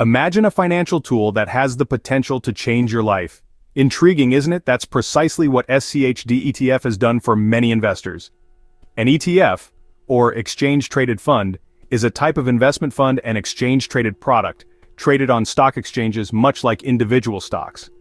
Imagine a financial tool that has the potential to change your life. Intriguing, isn't it? That's precisely what SCHD ETF has done for many investors. An ETF, or exchange-traded fund, is a type of investment fund and exchange-traded product, traded on stock exchanges much like individual stocks.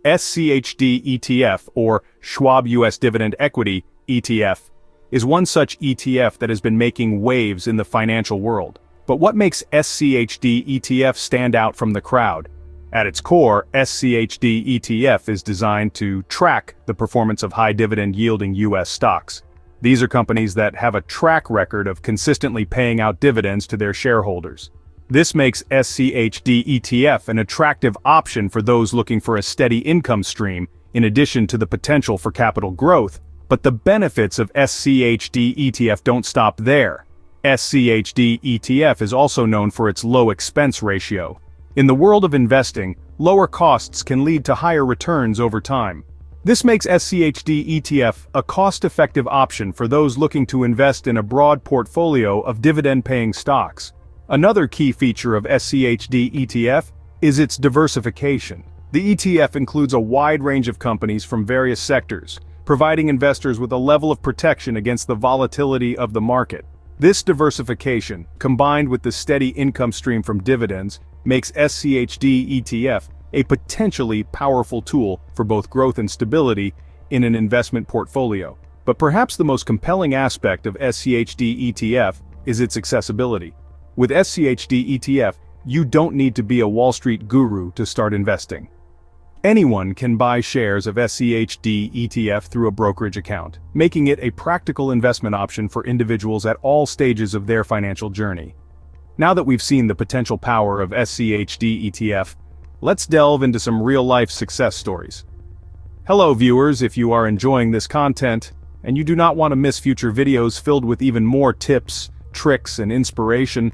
SCHD ETF, or Schwab US Dividend Equity ETF, is one such ETF that has been making waves in the financial world. But what makes SCHD ETF stand out from the crowd? At its core, SCHD ETF is designed to track the performance of high-dividend yielding U.S. stocks. These are companies that have a track record of consistently paying out dividends to their shareholders. This makes SCHD ETF an attractive option for those looking for a steady income stream, in addition to the potential for capital growth. But the benefits of SCHD ETF don't stop there. SCHD ETF is also known for its low expense ratio. In the world of investing, lower costs can lead to higher returns over time. This makes SCHD ETF a cost-effective option for those looking to invest in a broad portfolio of dividend-paying stocks. Another key feature of SCHD ETF is its diversification. The ETF includes a wide range of companies from various sectors, providing investors with a level of protection against the volatility of the market. This diversification, combined with the steady income stream from dividends, makes SCHD ETF a potentially powerful tool for both growth and stability in an investment portfolio. But perhaps the most compelling aspect of SCHD ETF is its accessibility. With SCHD ETF, you don't need to be a Wall Street guru to start investing. Anyone can buy shares of SCHD ETF through a brokerage account, making it a practical investment option for individuals at all stages of their financial journey. Now that we've seen the potential power of SCHD ETF, let's delve into some real-life success stories. Hello viewers, if you are enjoying this content, and you do not want to miss future videos filled with even more tips, tricks, and inspiration,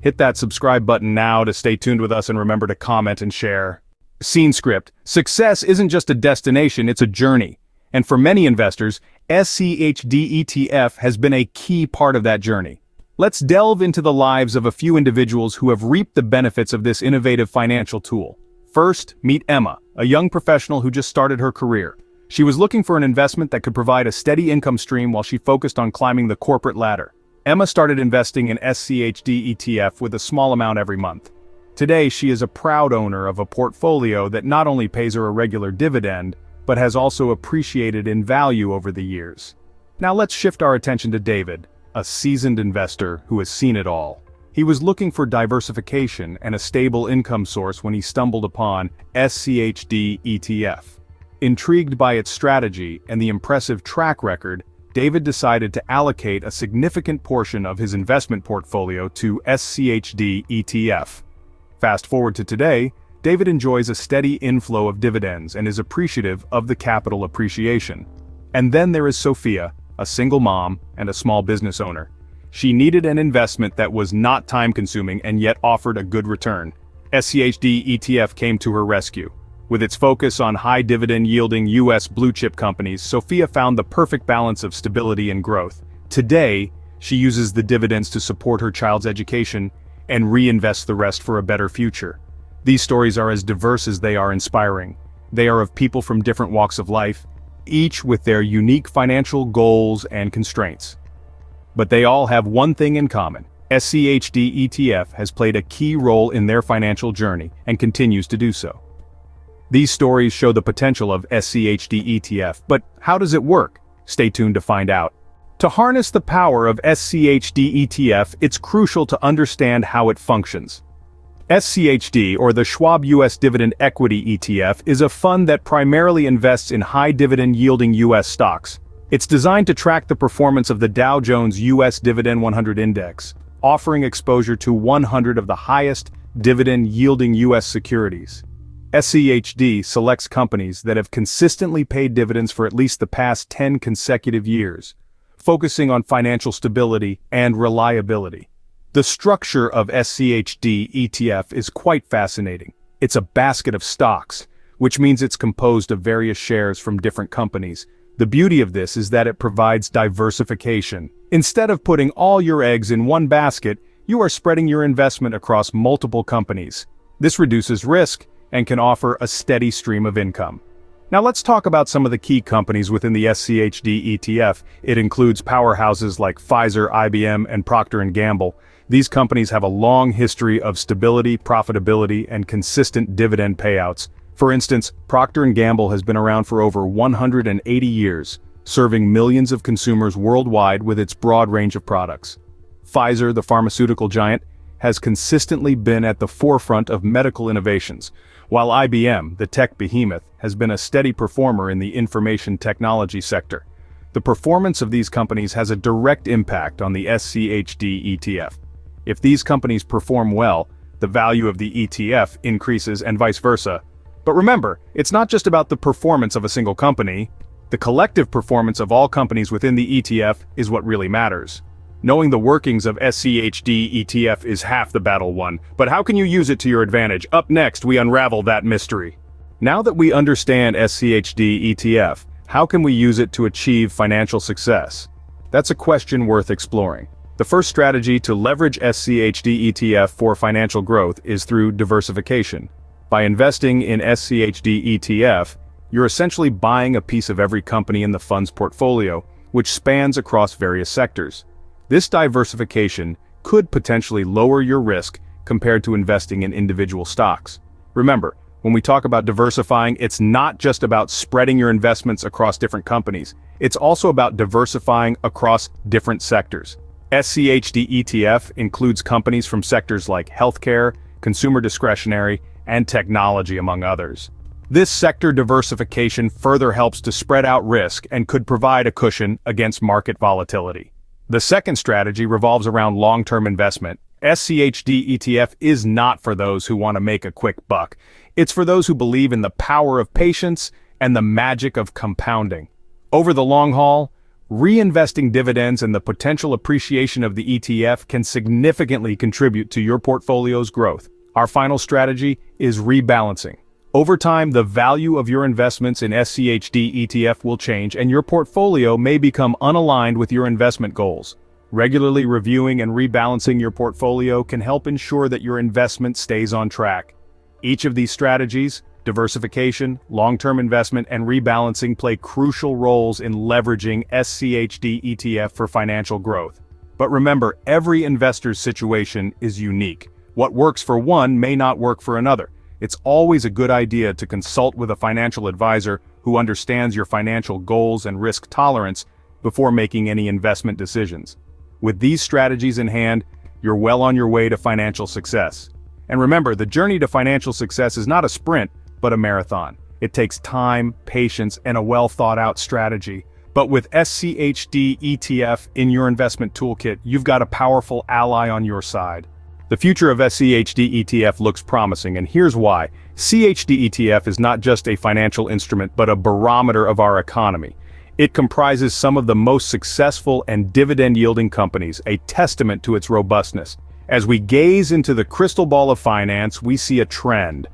hit that subscribe button now to stay tuned with us and remember to comment and share. Scene script. Success isn't just a destination, it's a journey. And for many investors, SCHD ETF has been a key part of that journey. Let's delve into the lives of a few individuals who have reaped the benefits of this innovative financial tool. First, meet Emma, a young professional who just started her career. She was looking for an investment that could provide a steady income stream while she focused on climbing the corporate ladder. Emma started investing in SCHD ETF with a small amount every month. Today, she is a proud owner of a portfolio that not only pays her a regular dividend, but has also appreciated in value over the years. Now let's shift our attention to David, a seasoned investor who has seen it all. He was looking for diversification and a stable income source when he stumbled upon SCHD ETF. Intrigued by its strategy and the impressive track record, David decided to allocate a significant portion of his investment portfolio to SCHD ETF. Fast forward to today, David enjoys a steady inflow of dividends and is appreciative of the capital appreciation. And then there is Sophia, a single mom and a small business owner. She needed an investment that was not time-consuming and yet offered a good return. SCHD ETF came to her rescue. With its focus on high dividend-yielding U.S. blue-chip companies, Sophia found the perfect balance of stability and growth. Today, she uses the dividends to support her child's education and reinvest the rest for a better future. These stories are as diverse as they are inspiring. They are of people from different walks of life, each with their unique financial goals and constraints. But they all have one thing in common. SCHD ETF has played a key role in their financial journey and continues to do so. These stories show the potential of SCHD ETF, but how does it work? Stay tuned to find out. To harness the power of SCHD ETF, it's crucial to understand how it functions. SCHD, or the Schwab US Dividend Equity ETF, is a fund that primarily invests in high dividend-yielding U.S. stocks. It's designed to track the performance of the Dow Jones U.S. Dividend 100 Index, offering exposure to 100 of the highest dividend-yielding U.S. securities. SCHD selects companies that have consistently paid dividends for at least the past 10 consecutive years, focusing on financial stability and reliability. The structure of SCHD ETF is quite fascinating. It's a basket of stocks, which means it's composed of various shares from different companies. The beauty of this is that it provides diversification. Instead of putting all your eggs in one basket, you are spreading your investment across multiple companies. This reduces risk and can offer a steady stream of income. Now let's talk about some of the key companies within the SCHD ETF. It includes powerhouses like Pfizer, IBM, and Procter & Gamble. These companies have a long history of stability, profitability, and consistent dividend payouts. For instance, Procter & Gamble has been around for over 180 years, serving millions of consumers worldwide with its broad range of products. Pfizer, the pharmaceutical giant, has consistently been at the forefront of medical innovations, while IBM, the tech behemoth, has been a steady performer in the information technology sector. The performance of these companies has a direct impact on the SCHD ETF. If these companies perform well, the value of the ETF increases and vice versa. But remember, it's not just about the performance of a single company. The collective performance of all companies within the ETF is what really matters. Knowing the workings of SCHD ETF is half the battle won, but how can you use it to your advantage? Up next, we unravel that mystery. Now that we understand SCHD ETF, how can we use it to achieve financial success? That's a question worth exploring. The first strategy to leverage SCHD ETF for financial growth is through diversification. By investing in SCHD ETF, you're essentially buying a piece of every company in the fund's portfolio, which spans across various sectors. This diversification could potentially lower your risk compared to investing in individual stocks. Remember, when we talk about diversifying, it's not just about spreading your investments across different companies. It's also about diversifying across different sectors. SCHD ETF includes companies from sectors like healthcare, consumer discretionary, and technology, among others. This sector diversification further helps to spread out risk and could provide a cushion against market volatility. The second strategy revolves around long-term investment. SCHD ETF is not for those who want to make a quick buck. It's for those who believe in the power of patience and the magic of compounding. Over the long haul, reinvesting dividends and the potential appreciation of the ETF can significantly contribute to your portfolio's growth. Our final strategy is rebalancing. Over time, the value of your investments in SCHD ETF will change and your portfolio may become unaligned with your investment goals. Regularly reviewing and rebalancing your portfolio can help ensure that your investment stays on track. Each of these strategies, diversification, long-term investment, and rebalancing, play crucial roles in leveraging SCHD ETF for financial growth. But remember, every investor's situation is unique. What works for one may not work for another. It's always a good idea to consult with a financial advisor who understands your financial goals and risk tolerance before making any investment decisions. With these strategies in hand, you're well on your way to financial success. And remember, the journey to financial success is not a sprint, but a marathon. It takes time, patience, and a well-thought-out strategy. But with SCHD ETF in your investment toolkit, you've got a powerful ally on your side. The future of SCHD ETF looks promising, and here's why. SCHD ETF is not just a financial instrument, but a barometer of our economy. It comprises some of the most successful and dividend-yielding companies, a testament to its robustness. As we gaze into the crystal ball of finance, we see a trend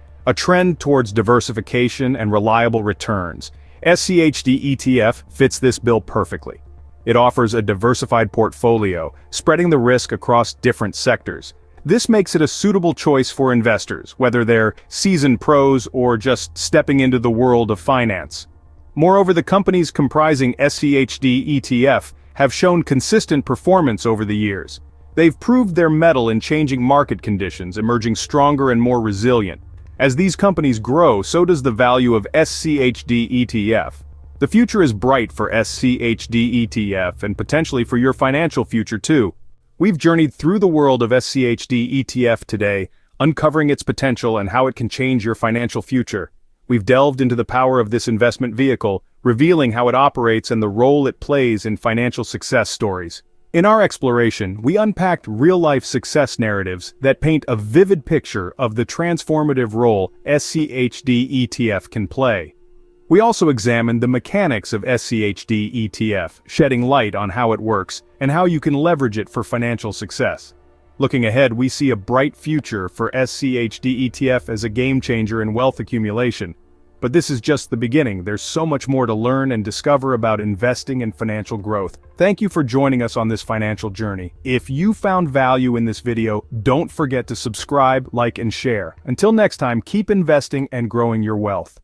towards diversification and reliable returns. SCHD ETF fits this bill perfectly. It offers a diversified portfolio, spreading the risk across different sectors. This makes it a suitable choice for investors, whether they're seasoned pros or just stepping into the world of finance. Moreover, the companies comprising SCHD ETF have shown consistent performance over the years. They've proved their mettle in changing market conditions, emerging stronger and more resilient. As these companies grow, so does the value of SCHD ETF. The future is bright for SCHD ETF and potentially for your financial future too. We've journeyed through the world of SCHD ETF today, uncovering its potential and how it can change your financial future. We've delved into the power of this investment vehicle, revealing how it operates and the role it plays in financial success stories. In our exploration, we unpacked real-life success narratives that paint a vivid picture of the transformative role SCHD ETF can play. We also examined the mechanics of SCHD ETF, shedding light on how it works and how you can leverage it for financial success. Looking ahead, we see a bright future for SCHD ETF as a game changer in wealth accumulation. But this is just the beginning. There's so much more to learn and discover about investing and financial growth. Thank you for joining us on this financial journey. If you found value in this video, don't forget to subscribe, like, and share. Until next time, keep investing and growing your wealth.